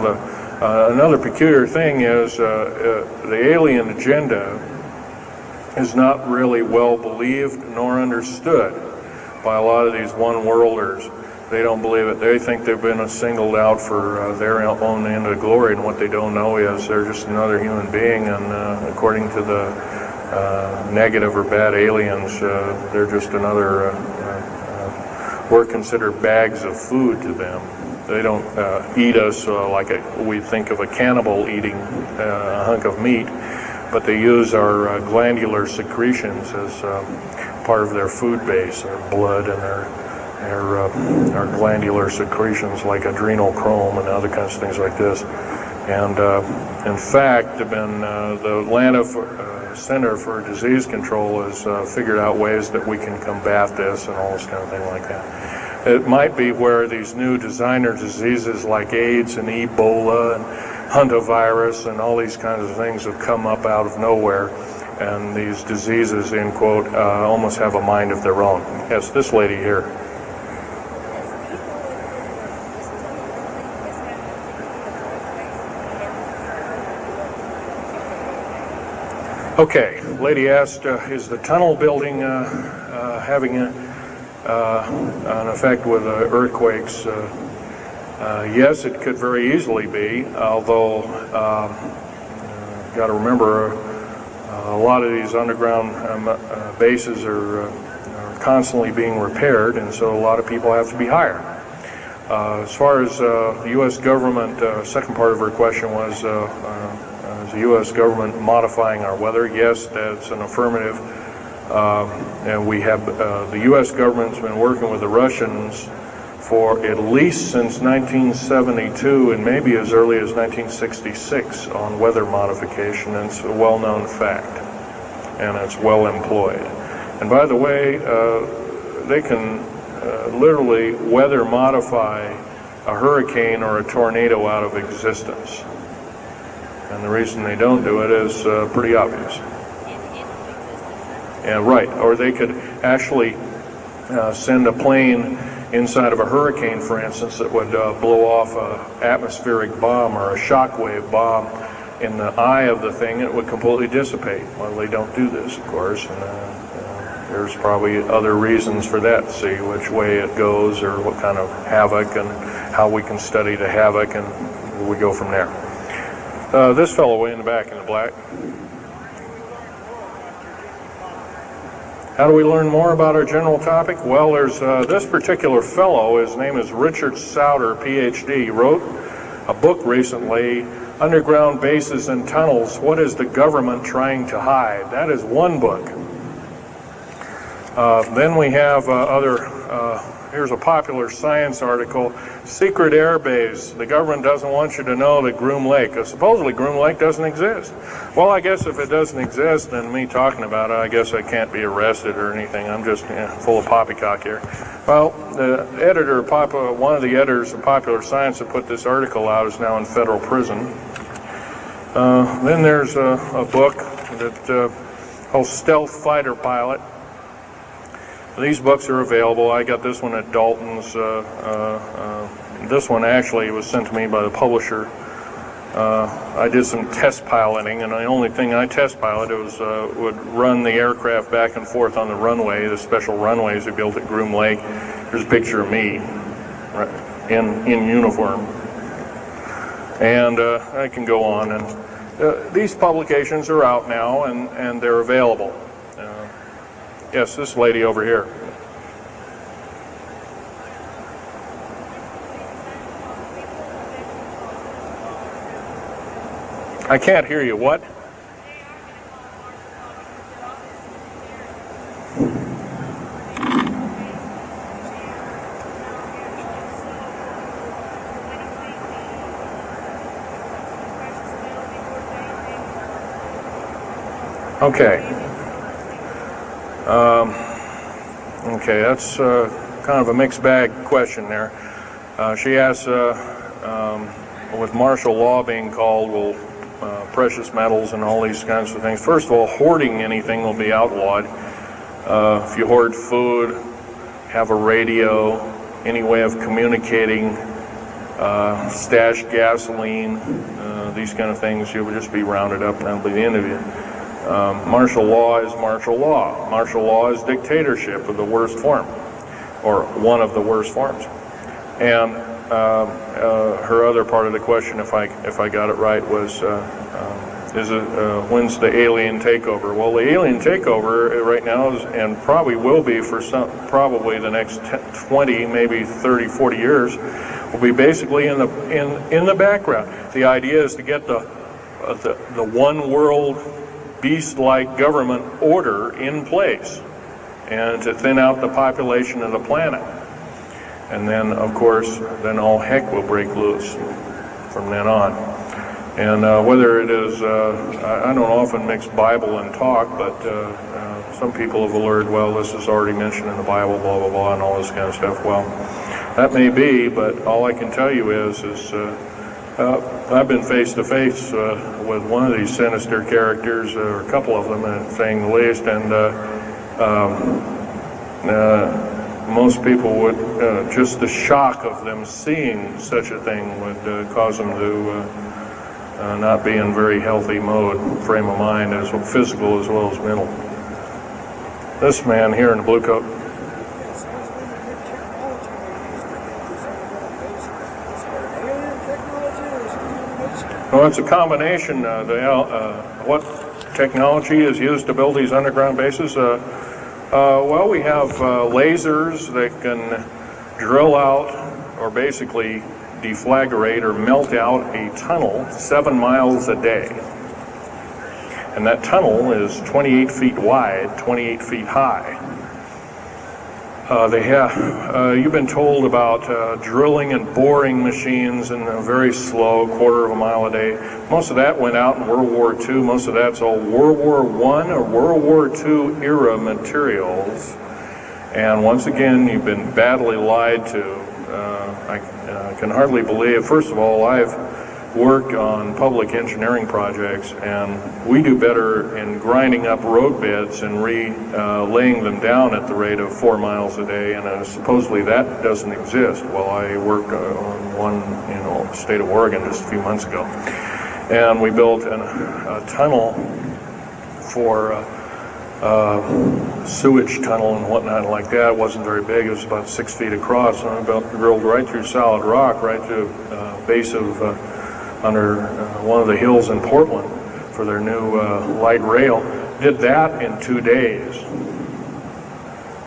another peculiar thing is the alien agenda is not really well believed nor understood by a lot of these one-worlders. They don't believe it. They think they've been singled out for their own end of glory, and what they don't know is they're just another human being, and according to the negative or bad aliens, they're just another, we're considered bags of food to them. They don't eat us like we think of a cannibal eating a hunk of meat, but they use our glandular secretions as part of their food base, their blood and our glandular secretions like adrenochrome and other kinds of things like this. And in fact, the Atlanta Center for Disease Control has figured out ways that we can combat this and all this kind of thing like that. It might be where these new designer diseases like AIDS and Ebola and hantavirus and all these kinds of things have come up out of nowhere, and these diseases, in quote, almost have a mind of their own. Yes, this lady here. Okay, lady asked, is the tunnel building having an effect with earthquakes? Yes, it could very easily be, although got to remember a lot of these underground bases are constantly being repaired, and so a lot of people have to be hired. As far as the U.S. government, second part of her question was, is the U.S. government modifying our weather? Yes, that's an affirmative. And we have, the U.S. government's been working with the Russians for at least since 1972 and maybe as early as 1966 on weather modification, and it's a well-known fact, and it's well employed. And by the way, they can literally weather modify a hurricane or a tornado out of existence. And the reason they don't do it is pretty obvious. Yeah, right. Or they could actually send a plane inside of a hurricane, for instance, that would blow off an atmospheric bomb or a shockwave bomb in the eye of the thing, and it would completely dissipate. Well, they don't do this, of course, and there's probably other reasons for that, see which way it goes or what kind of havoc and how we can study the havoc, and we go from there. This fellow way in the back in the black. How do we learn more about our general topic? Well, there's this particular fellow, his name is Richard Sauter, PhD, wrote a book recently, Underground Bases and Tunnels, What is the Government Trying to Hide? That is one book. Then we have here's a popular science article, Secret Air Base. The government doesn't want you to know that Groom Lake, supposedly Groom Lake doesn't exist. Well, I guess if it doesn't exist, then me talking about it, I guess I can't be arrested or anything. I'm just full of poppycock here. Well, the editor, one of the editors of Popular Science that put this article out is now in federal prison. Then there's a book that called Stealth Fighter Pilot. These books are available. I got this one at Dalton's. This one actually was sent to me by the publisher. I did some test piloting, and the only thing I test piloted was would run the aircraft back and forth on the runway, the special runways we built at Groom Lake. There's a picture of me in uniform. And I can go on. And these publications are out now, and they're available. Yes, this lady over here. I can't hear you. What? Okay. Okay, that's kind of a mixed bag question there. She asks, with martial law being called, will precious metals and all these kinds of things. First of all, hoarding anything will be outlawed. If you hoard food, have a radio, any way of communicating, stash gasoline, these kind of things, you will just be rounded up and that'll be the end of you. Martial law is martial law. Martial law is dictatorship of the worst form, or one of the worst forms. And her other part of the question, if I got it right, was when's the alien takeover? Well, the alien takeover right now is, and probably will be for probably the next 20, maybe 30, 40 years, will be basically in the background. The idea is to get the one world beast-like government order in place and to thin out the population of the planet. And then, of course, then all heck will break loose from then on. And whether it is, I don't often mix Bible and talk, but some people have alerted, well, this is already mentioned in the Bible, blah, blah, blah, and all this kind of stuff. Well, that may be, but all I can tell you is I've been face to face with one of these sinister characters, or a couple of them, saying the least, and most people would, just the shock of them seeing such a thing would cause them to not be in very healthy frame of mind, as physical as well as mental. This man here in the blue coat. Well, it's a combination. What technology is used to build these underground bases? Well, we have lasers that can drill out, or basically deflagrate or melt out a tunnel 7 miles a day. And that tunnel is 28 feet wide, 28 feet high. You've been told about drilling and boring machines in a very slow, 1/4 mile a day. Most of that went out in World War II. Most of that's all World War I or World War II era materials. And once again, you've been badly lied to. I can hardly believe, first of all, I've worked on public engineering projects, and we do better in grinding up road beds and laying them down at the rate of 4 miles a day, and supposedly that doesn't exist. Well, I worked on one in the state of Oregon just a few months ago, and we built a tunnel for sewage tunnel and whatnot like that. It wasn't very big. It was about 6 feet across, and I drilled right through solid rock, right to base of under one of the hills in Portland for their new light rail. Did that in 2 days.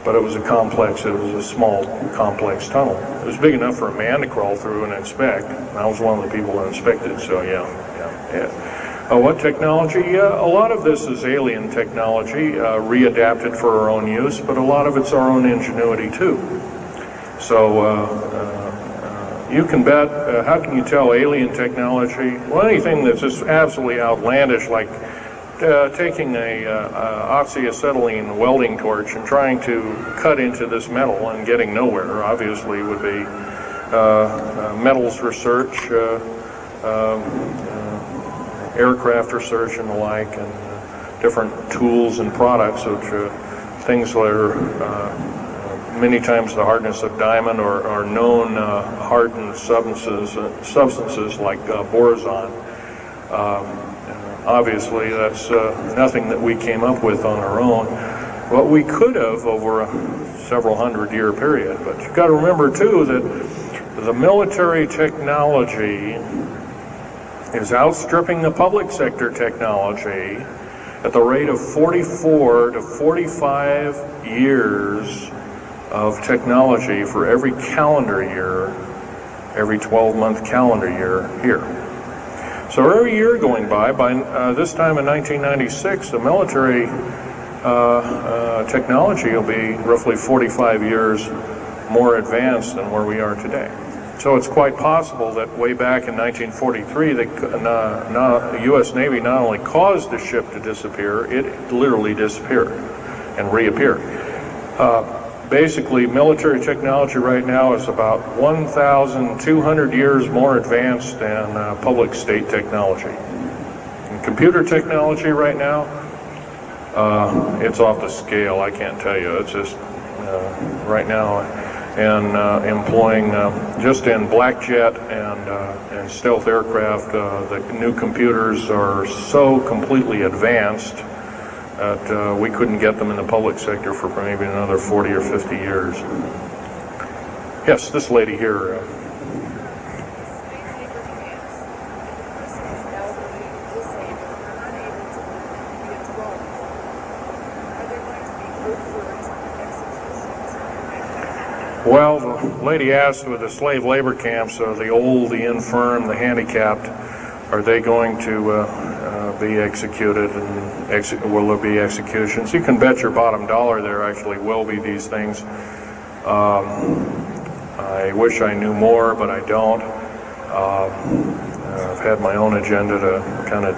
but it was a small, complex tunnel. It was big enough for a man to crawl through and inspect. And I was one of the people that inspected, so yeah. What technology? A lot of this is alien technology, readapted for our own use, but a lot of it's our own ingenuity too. So you can bet, how can you tell alien technology? Well, anything that's just absolutely outlandish, like taking a oxyacetylene welding torch and trying to cut into this metal and getting nowhere, obviously would be metals research, aircraft research and the like, and different tools and products, which things that are many times the hardness of diamond or known hardened substances like borazon. Obviously, that's nothing that we came up with on our own. What we could have over a several hundred-year period. But you've got to remember, too, that the military technology is outstripping the public sector technology at the rate of 44 to 45 years of technology for every calendar year, every 12-month calendar year here. So every year going by this time in 1996, the military technology will be roughly 45 years more advanced than where we are today. So it's quite possible that way back in 1943, the U.S. Navy not only caused the ship to disappear, it literally disappeared and reappeared. Basically, military technology right now is about 1,200 years more advanced than public state technology. And computer technology right now, it's off the scale, I can't tell you. It's just right now, and employing just in black jet and stealth aircraft, the new computers are so completely advanced that we couldn't get them in the public sector for maybe another 40 or 50 years. Yes, this lady here. Well, the lady asked with the slave labor camps, the old, the infirm, the handicapped, are they going to be executed, and will there be executions? You can bet your bottom dollar there actually will be these things. I wish I knew more, but I don't. I've had my own agenda to kind of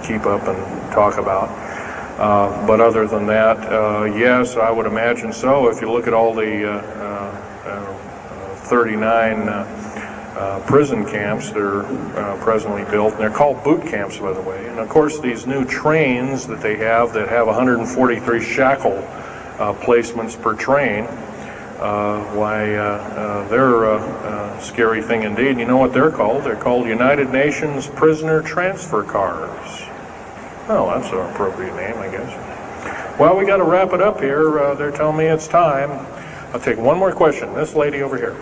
keep up and talk about. But other than that, yes, I would imagine so. If you look at all the 39 prison camps that are presently built, and they're called boot camps, by the way. And of course, these new trains that they have that have 143 shackle placements per train, they're a scary thing indeed. You know what they're called? They're called United Nations Prisoner Transfer Cars. Well, that's an appropriate name, I guess. Well, we got to wrap it up here. They're telling me it's time. I'll take one more question. This lady over here.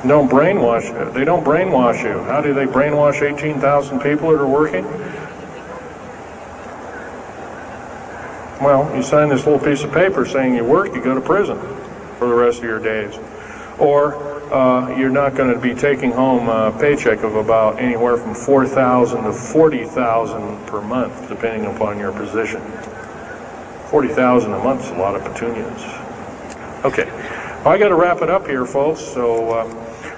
Don't brainwash. They don't brainwash you. How do they brainwash 18,000 people that are working? Well, you sign this little piece of paper saying you work, you go to prison for the rest of your days. Or you're not going to be taking home a paycheck of about anywhere from $4,000 to $40,000 per month, depending upon your position. $40,000 a month is a lot of petunias. Okay, well, I got to wrap it up here, folks. So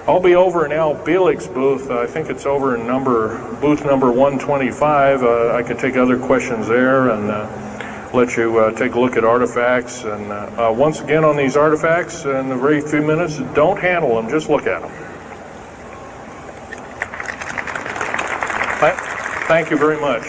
I'll be over in Al Bielig's booth. I think it's over in booth number 125. I could take other questions there and let you take a look at artifacts. And once again on these artifacts, in a very few minutes, don't handle them, just look at them. Thank you very much.